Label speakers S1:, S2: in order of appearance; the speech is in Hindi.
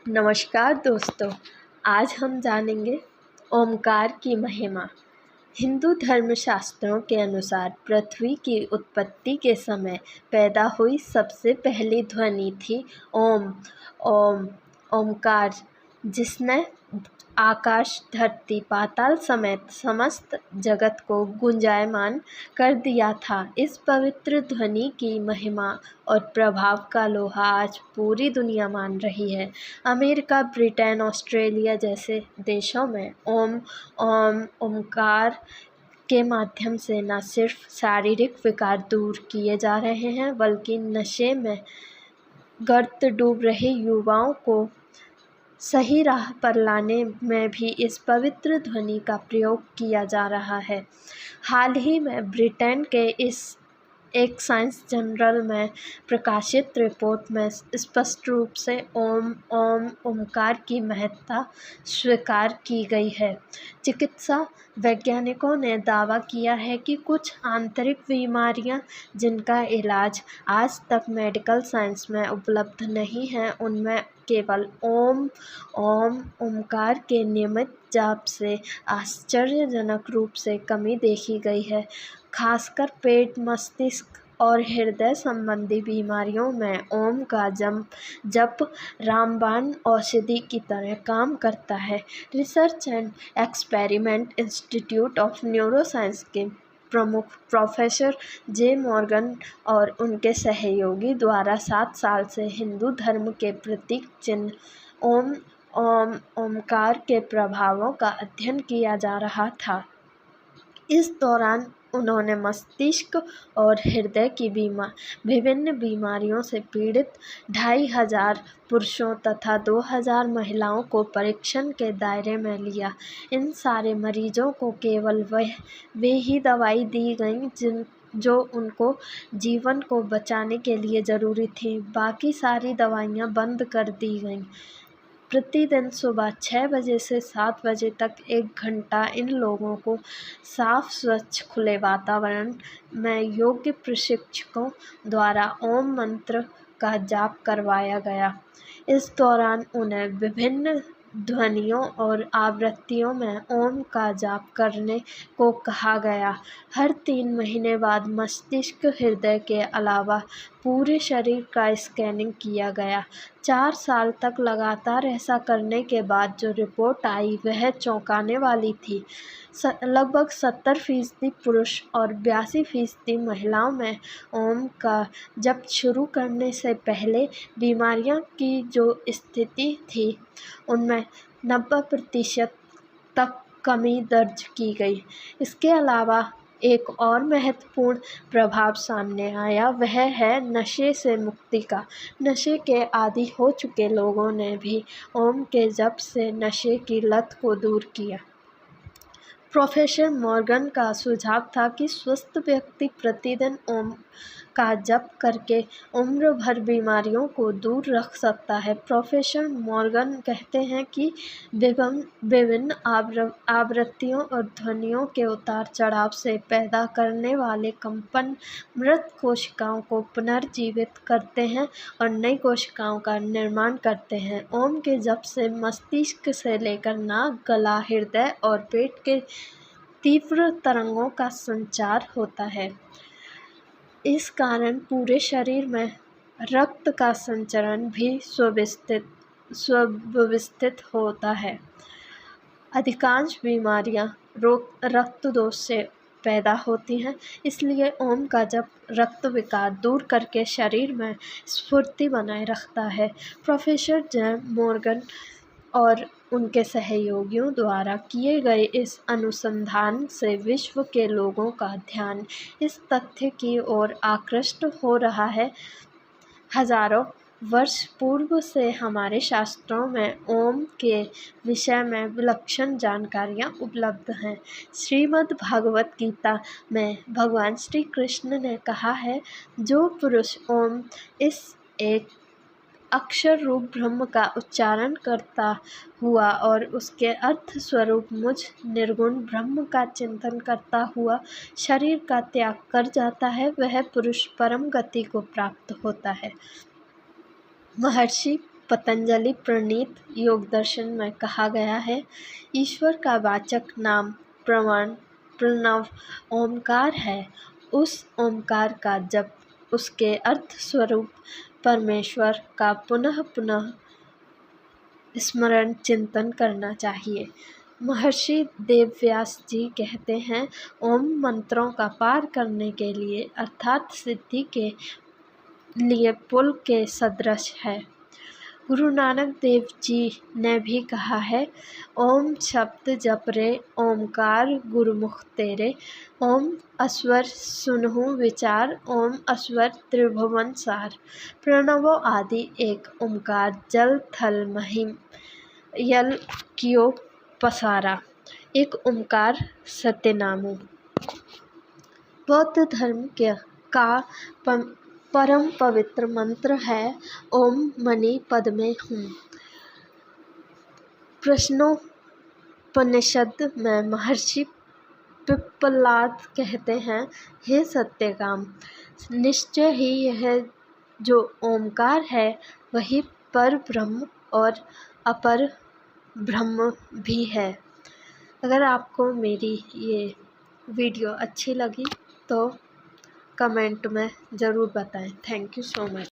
S1: नमस्कार दोस्तों, आज हम जानेंगे ओमकार की महिमा। हिंदू धर्मशास्त्रों के अनुसार पृथ्वी की उत्पत्ति के समय पैदा हुई सबसे पहली ध्वनि थी ओम। ओम ओमकार, जिसने आकाश, धरती, पाताल समेत समस्त जगत को गुंजायमान कर दिया था। इस पवित्र ध्वनि की महिमा और प्रभाव का लोहा आज पूरी दुनिया मान रही है। अमेरिका, ब्रिटेन, ऑस्ट्रेलिया जैसे देशों में ओमकार के माध्यम से न सिर्फ शारीरिक विकार दूर किए जा रहे हैं, बल्कि नशे में गर्त डूब रहे युवाओं को सही राह पर लाने में भी इस पवित्र ध्वनि का प्रयोग किया जा रहा है। हाल ही में ब्रिटेन के एक साइंस जर्नल में प्रकाशित रिपोर्ट में स्पष्ट रूप से ओमकार की महत्ता स्वीकार की गई है। चिकित्सा वैज्ञानिकों ने दावा किया है कि कुछ आंतरिक बीमारियां जिनका इलाज आज तक मेडिकल साइंस में उपलब्ध नहीं है, उनमें केवल ओमकार के नियमित जाप से आश्चर्यजनक रूप से कमी देखी गई है। खासकर पेट, मस्तिष्क और हृदय संबंधी बीमारियों में ओम का जप रामबाण औषधि की तरह काम करता है। Research and experiment institute of neuroscience के प्रमुख प्रोफेसर जे मॉर्गन और उनके सहयोगी द्वारा 7 साल से हिंदू धर्म के प्रतीक चिन्ह ओमकार के प्रभावों का अध्ययन किया जा रहा था। इस दौरान उन्होंने मस्तिष्क और हृदय की विभिन्न बीमारियों से पीड़ित 2500 पुरुषों तथा 2000 महिलाओं को परीक्षण के दायरे में लिया। इन सारे मरीजों को केवल वे ही दवाई दी गई जो उनको जीवन को बचाने के लिए ज़रूरी थी। बाकी सारी दवाइयाँ बंद कर दी गईं। प्रतिदिन सुबह 6 बजे से 7 बजे तक 1 घंटा इन लोगों को साफ, स्वच्छ, खुले वातावरण में योग्य प्रशिक्षकों द्वारा ओम मंत्र का जाप करवाया गया। इस दौरान उन्हें विभिन्न ध्वनियों और आवृत्तियों में ओम का जाप करने को कहा गया। हर 3 महीने बाद मस्तिष्क, हृदय के अलावा पूरे शरीर का स्कैनिंग किया गया। 4 साल तक लगातार ऐसा करने के बाद जो रिपोर्ट आई वह चौंकाने वाली थी। लगभग 70% पुरुष और 82% महिलाओं में ओम का जप शुरू करने से पहले बीमारियों की जो स्थिति थी उनमें 90% तक कमी दर्ज की गई। इसके अलावा एक और महत्वपूर्ण प्रभाव सामने आया, वह है नशे से मुक्ति का। नशे के आदी हो चुके लोगों ने भी ओम के जप से नशे की लत को दूर किया। प्रोफेसर मॉर्गन का सुझाव था कि स्वस्थ व्यक्ति प्रतिदिन ओम का जप करके उम्र भर बीमारियों को दूर रख सकता है। प्रोफेसर मॉर्गन कहते हैं कि विभिन्न आवृत्तियों और ध्वनियों के उतार चढ़ाव से पैदा करने वाले कंपन मृत कोशिकाओं को पुनर्जीवित करते हैं और नई कोशिकाओं का निर्माण करते हैं। ओम के जप से मस्तिष्क से लेकर नाक, गला, हृदय और पेट के तीव्र तरंगों का संचार होता है। इस कारण पूरे शरीर में रक्त का संचरण भी सुव्यवस्थित होता है। अधिकांश बीमारियां रक्त दोष से पैदा होती हैं, इसलिए ओम का जप रक्त विकार दूर करके शरीर में स्फूर्ति बनाए रखता है। प्रोफेसर जे मॉर्गन और उनके सहयोगियों द्वारा किए गए इस अनुसंधान से विश्व के लोगों का ध्यान इस तथ्य की ओर आकृष्ट हो रहा है। हजारों वर्ष पूर्व से हमारे शास्त्रों में ओम के विषय में विलक्षण जानकारियाँ उपलब्ध हैं। श्रीमद् भागवत गीता में भगवान श्री कृष्ण ने कहा है, जो पुरुष ओम इस एक अक्षर रूप ब्रह्म का उच्चारण करता हुआ और उसके अर्थ स्वरूप मुझ निर्गुण ब्रह्म का चिंतन करता हुआ शरीर का त्याग कर जाता है, वह पुरुष परम गति को प्राप्त होता है। महर्षि पतंजलि प्रणीत योग दर्शन में कहा गया है, ईश्वर का वाचक नाम प्रणव ओमकार है। उस ओमकार का जप, उसके अर्थ स्वरूप परमेश्वर का पुनः पुनः स्मरण चिंतन करना चाहिए। महर्षि वेदव्यास जी कहते हैं, ओम मंत्रों का पार करने के लिए अर्थात सिद्धि के लिए पुल के सदृश है। गुरु नानक देव जी ने भी कहा है, ओम शब्द जप रे ओमकार गुरुमुख तेरे, ओम अस्वर सुनहु विचार, ओम अस्वर त्रिभुवन सार, प्रणवो आदि एक ओमकार जल थल महिम यल कियो पसारा, एक ओमकार सत्यनामु। बौद्ध धर्म का परम पवित्र मंत्र है, ओम मणि पद में हूँ। प्रश्नोपनिषद में महर्षि पिप्पलाद कहते हैं, हे सत्यकाम, निश्चय ही यह जो ओमकार है वही पर ब्रह्म और अपर ब्रह्म भी है। अगर आपको मेरी ये वीडियो अच्छी लगी तो कमेंट में ज़रूर बताएं। Thank you so much.